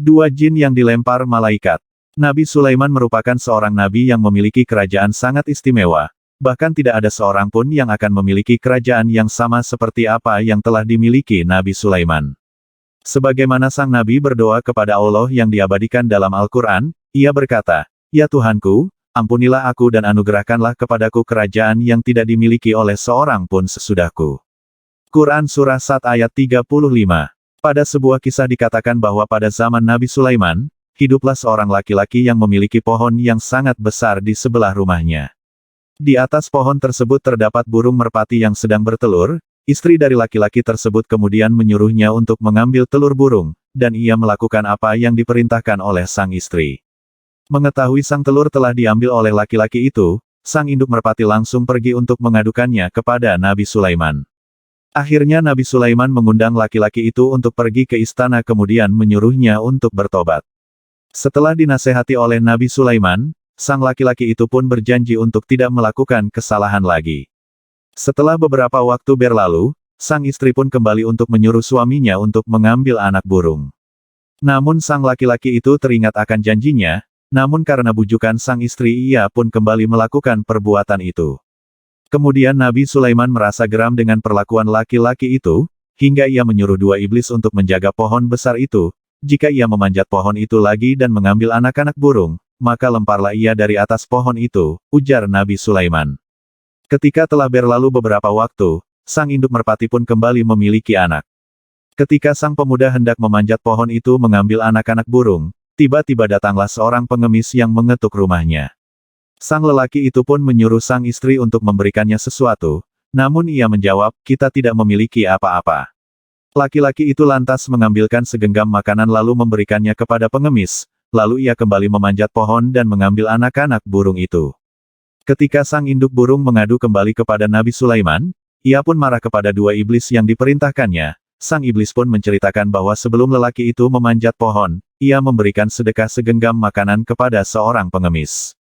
Dua jin yang dilempar malaikat. Nabi Sulaiman merupakan seorang nabi yang memiliki kerajaan sangat istimewa. Bahkan tidak ada seorang pun yang akan memiliki kerajaan yang sama seperti apa yang telah dimiliki Nabi Sulaiman. Sebagaimana sang nabi berdoa kepada Allah yang diabadikan dalam Al-Quran, ia berkata, "Ya Tuhanku, ampunilah aku dan anugerahkanlah kepadaku kerajaan yang tidak dimiliki oleh seorang pun sesudahku." Quran Surah Sad ayat 35. Pada sebuah kisah dikatakan bahwa pada zaman Nabi Sulaiman, hiduplah seorang laki-laki yang memiliki pohon yang sangat besar di sebelah rumahnya. Di atas pohon tersebut terdapat burung merpati yang sedang bertelur. Istri dari laki-laki tersebut kemudian menyuruhnya untuk mengambil telur burung, dan ia melakukan apa yang diperintahkan oleh sang istri. Mengetahui sang telur telah diambil oleh laki-laki itu, sang induk merpati langsung pergi untuk mengadukannya kepada Nabi Sulaiman. Akhirnya Nabi Sulaiman mengundang laki-laki itu untuk pergi ke istana kemudian menyuruhnya untuk bertobat. Setelah dinasehati oleh Nabi Sulaiman, sang laki-laki itu pun berjanji untuk tidak melakukan kesalahan lagi. Setelah beberapa waktu berlalu, sang istri pun kembali untuk menyuruh suaminya untuk mengambil anak burung. Namun sang laki-laki itu teringat akan janjinya, namun karena bujukan sang istri ia pun kembali melakukan perbuatan itu. Kemudian Nabi Sulaiman merasa geram dengan perlakuan laki-laki itu, hingga ia menyuruh dua iblis untuk menjaga pohon besar itu. Jika ia memanjat pohon itu lagi dan mengambil anak-anak burung, maka lemparlah ia dari atas pohon itu, ujar Nabi Sulaiman. Ketika telah berlalu beberapa waktu, sang induk merpati pun kembali memiliki anak. Ketika sang pemuda hendak memanjat pohon itu mengambil anak-anak burung, tiba-tiba datanglah seorang pengemis yang mengetuk rumahnya. Sang lelaki itu pun menyuruh sang istri untuk memberikannya sesuatu, namun ia menjawab, "Kita tidak memiliki apa-apa." Laki-laki itu lantas mengambilkan segenggam makanan lalu memberikannya kepada pengemis, lalu ia kembali memanjat pohon dan mengambil anak-anak burung itu. Ketika sang induk burung mengadu kembali kepada Nabi Sulaiman, ia pun marah kepada dua iblis yang diperintahkannya. Sang iblis pun menceritakan bahwa sebelum lelaki itu memanjat pohon, ia memberikan sedekah segenggam makanan kepada seorang pengemis.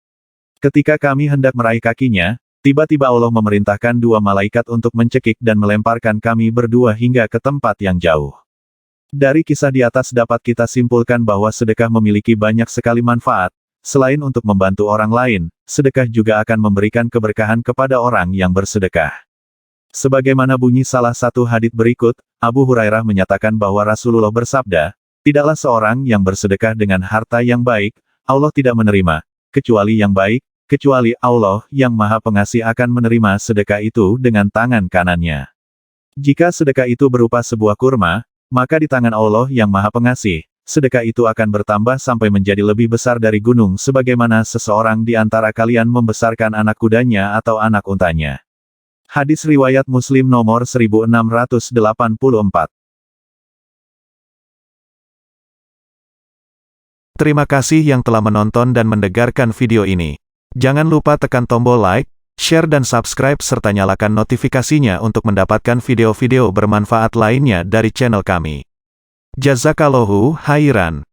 Ketika kami hendak meraih kakinya, tiba-tiba Allah memerintahkan dua malaikat untuk mencekik dan melemparkan kami berdua hingga ke tempat yang jauh. Dari kisah di atas dapat kita simpulkan bahwa sedekah memiliki banyak sekali manfaat. Selain untuk membantu orang lain, sedekah juga akan memberikan keberkahan kepada orang yang bersedekah. Sebagaimana bunyi salah satu hadits berikut, Abu Hurairah menyatakan bahwa Rasulullah bersabda, "Tidaklah seorang yang bersedekah dengan harta yang baik, Allah tidak menerima, kecuali yang baik, kecuali Allah yang Maha Pengasih akan menerima sedekah itu dengan tangan kanannya. Jika sedekah itu berupa sebuah kurma, maka di tangan Allah yang Maha Pengasih, sedekah itu akan bertambah sampai menjadi lebih besar dari gunung sebagaimana seseorang di antara kalian membesarkan anak kudanya atau anak untanya." Hadis riwayat Muslim nomor 1684. Terima kasih yang telah menonton dan mendengarkan video ini. Jangan lupa tekan tombol like, share dan subscribe serta nyalakan notifikasinya untuk mendapatkan video-video bermanfaat lainnya dari channel kami. Jazakallahu khairan.